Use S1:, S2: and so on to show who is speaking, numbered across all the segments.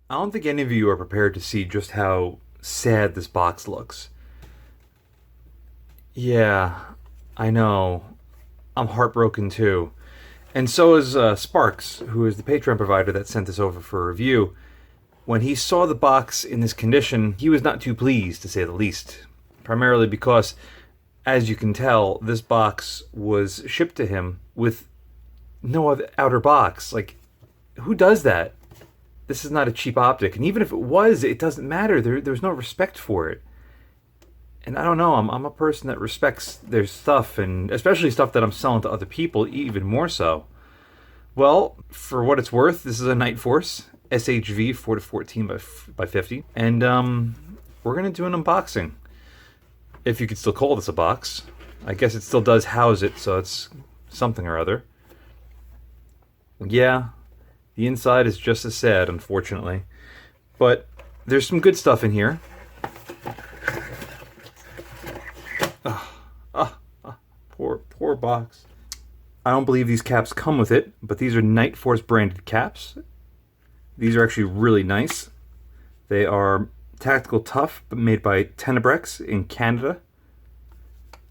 S1: I don't think any of you are prepared to see just how sad this box looks. Yeah, I know. I'm heartbroken too. And so is Sparks, who is the Patreon provider that sent this over for review. When he saw the box in this condition, he was not too pleased, to say the least. Primarily because, as you can tell, this box was shipped to him with no other outer box. Like, who does that? This is not a cheap optic. And even if it was, it doesn't matter. There's no respect for it. And I don't know, I'm a person that respects their stuff, and especially stuff that I'm selling to other people, even more so. Well, for what it's worth, this is a Nightforce SHV 4 to 14 by 50, and we're gonna do an unboxing. If you could still call this a box, I guess it still does house it, so it's something or other. Yeah, the inside is just as sad, unfortunately, but there's some good stuff in here. Poor box. I don't believe these caps come with it, but these are Nightforce branded caps. These are actually really nice. They are tactical tough, but made by Tenebrex in Canada.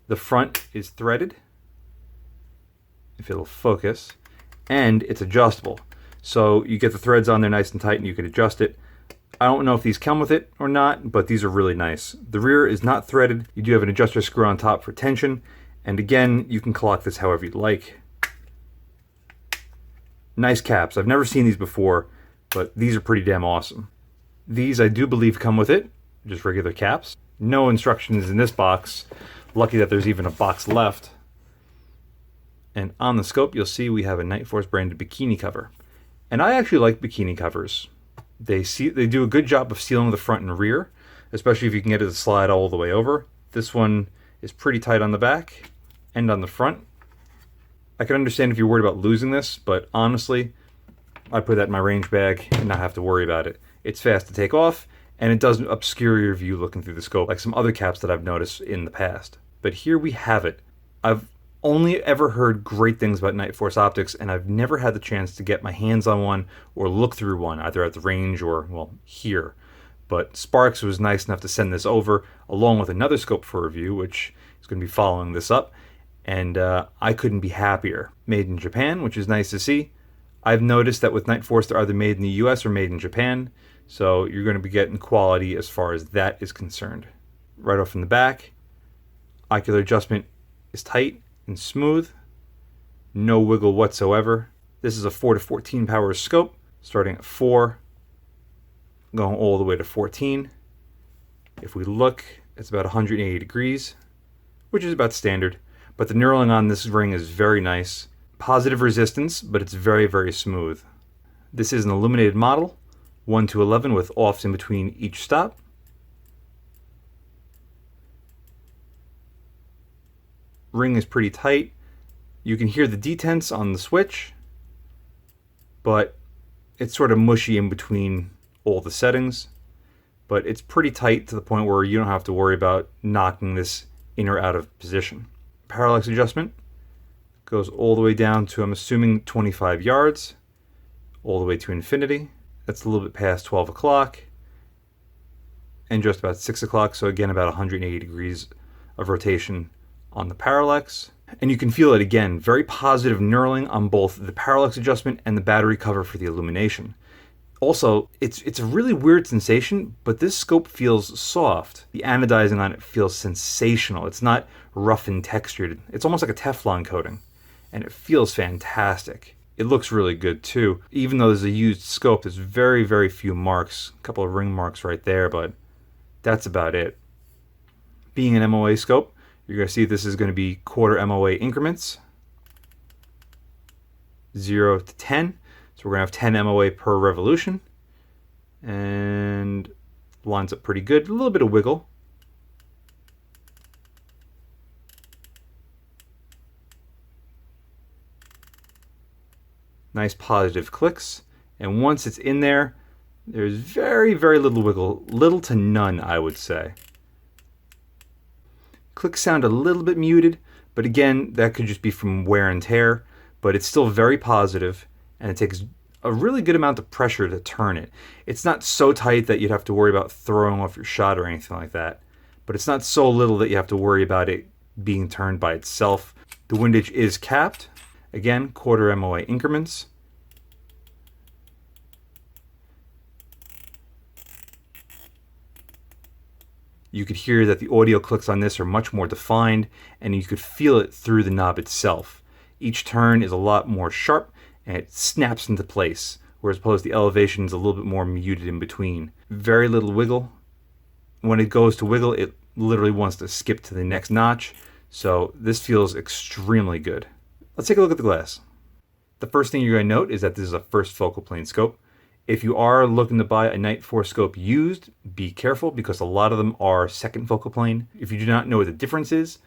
S1: The front is threaded, if it'll focus, and it's adjustable. So you get the threads on there nice and tight and you can adjust it. I don't know if these come with it or not, but these are really nice. The rear is not threaded. You do have an adjuster screw on top for tension. And again, you can clock this however you'd like. Nice caps. I've never seen these before, but these are pretty damn awesome. These I do believe come with it, just regular caps. No instructions in this box. Lucky that there's even a box left. And on the scope, you'll see we have a Nightforce branded Bikini cover. And I actually like Bikini covers. They do a good job of sealing the front and rear, especially if you can get it to slide all the way over. This one is pretty tight on the back and on the front. I can understand if you're worried about losing this, but honestly, I put that in my range bag and not have to worry about it. It's fast to take off, and it doesn't obscure your view looking through the scope like some other caps that I've noticed in the past. But here we have it. I've only ever heard great things about Nightforce optics, and I've never had the chance to get my hands on one or look through one, either at the range or, well, here. But Sparks was nice enough to send this over, along with another scope for review, which is going to be following this up. And I couldn't be happier. Made in Japan, which is nice to see. I've noticed that with Nightforce, they're either made in the US or made in Japan. So you're going to be getting quality as far as that is concerned. Right off in the back, ocular adjustment is tight and smooth. No wiggle whatsoever. This is a 4 to 14 power scope, starting at 4, going all the way to 14. If we look, it's about 180 degrees, which is about standard. But the knurling on this ring is very nice. Positive resistance, but it's very, very smooth. This is an illuminated model, 1 to 11 with offs in between each stop. Ring is pretty tight. You can hear the detents on the switch, but it's sort of mushy in between all the settings. But it's pretty tight to the point where you don't have to worry about knocking this in or out of position. Parallax adjustment goes all the way down to, I'm assuming, 25 yards, all the way to infinity. That's a little bit past 12 o'clock and just about 6 o'clock. So again, about 180 degrees of rotation on the parallax. And you can feel it again, very positive knurling on both the parallax adjustment and the battery cover for the illumination. Also, it's a really weird sensation, but this scope feels soft. The anodizing on it feels sensational. It's not rough and textured. It's almost like a Teflon coating, and it feels fantastic. It looks really good too. Even though there's a used scope, there's very, very few marks. A couple of ring marks right there, but that's about it. Being an MOA scope, you're going to see this is going to be quarter MOA increments, 0 to 10. So we're going to have 10 MOA per revolution, and lines up pretty good. A little bit of wiggle. Nice positive clicks. And once it's in there, there's very, very little wiggle. Little to none, I would say. Clicks sound a little bit muted, but again, that could just be from wear and tear. But it's still very positive, and it takes a really good amount of pressure to turn it. It's not so tight that you'd have to worry about throwing off your shot or anything like that, but it's not so little that you have to worry about it being turned by itself. The windage is capped. Again, quarter MOA increments. You could hear that the audio clicks on this are much more defined, and you could feel it through the knob itself. Each turn is a lot more sharp, and it snaps into place, whereas opposed to the elevation is a little bit more muted in between. Very little wiggle. When it goes to wiggle, it literally wants to skip to the next notch, so this feels extremely good. Let's take a look at the glass. The first thing you're going to note is that this is a first focal plane scope. If you are looking to buy a Nightforce scope used, be careful because a lot of them are second focal plane. If you do not know what the difference is,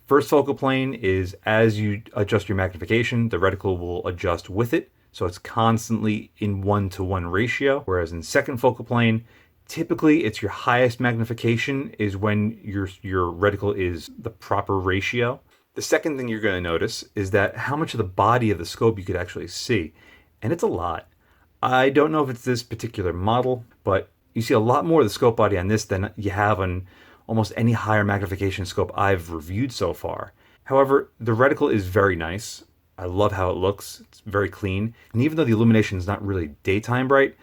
S1: first focal plane is as you adjust your magnification, the reticle will adjust with it. So it's constantly in 1-to-1 ratio. Whereas in second focal plane, typically it's your highest magnification is when your reticle is the proper ratio. The second thing you're going to notice is that how much of the body of the scope you could actually see. And it's a lot. I don't know if it's this particular model, but you see a lot more of the scope body on this than you have on almost any higher magnification scope I've reviewed so far. However, the reticle is very nice. I love how it looks. It's very clean. And even though the illumination is not really daytime bright,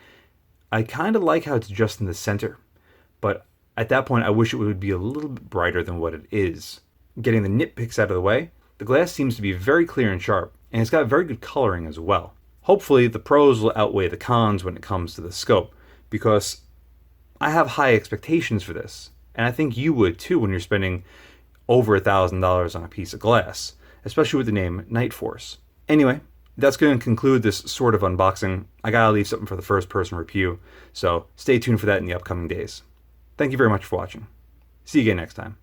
S1: I kind of like how it's just in the center. But at that point, I wish it would be a little bit brighter than what it is. Getting the nitpicks out of the way, the glass seems to be very clear and sharp, and it's got very good coloring as well. Hopefully the pros will outweigh the cons when it comes to the scope, because I have high expectations for this, and I think you would too when you're spending over $1,000 on a piece of glass, especially with the name Nightforce. Anyway, that's going to conclude this sort of unboxing. I gotta leave something for the first person review, so stay tuned for that in the upcoming days. Thank you very much for watching. See you again next time.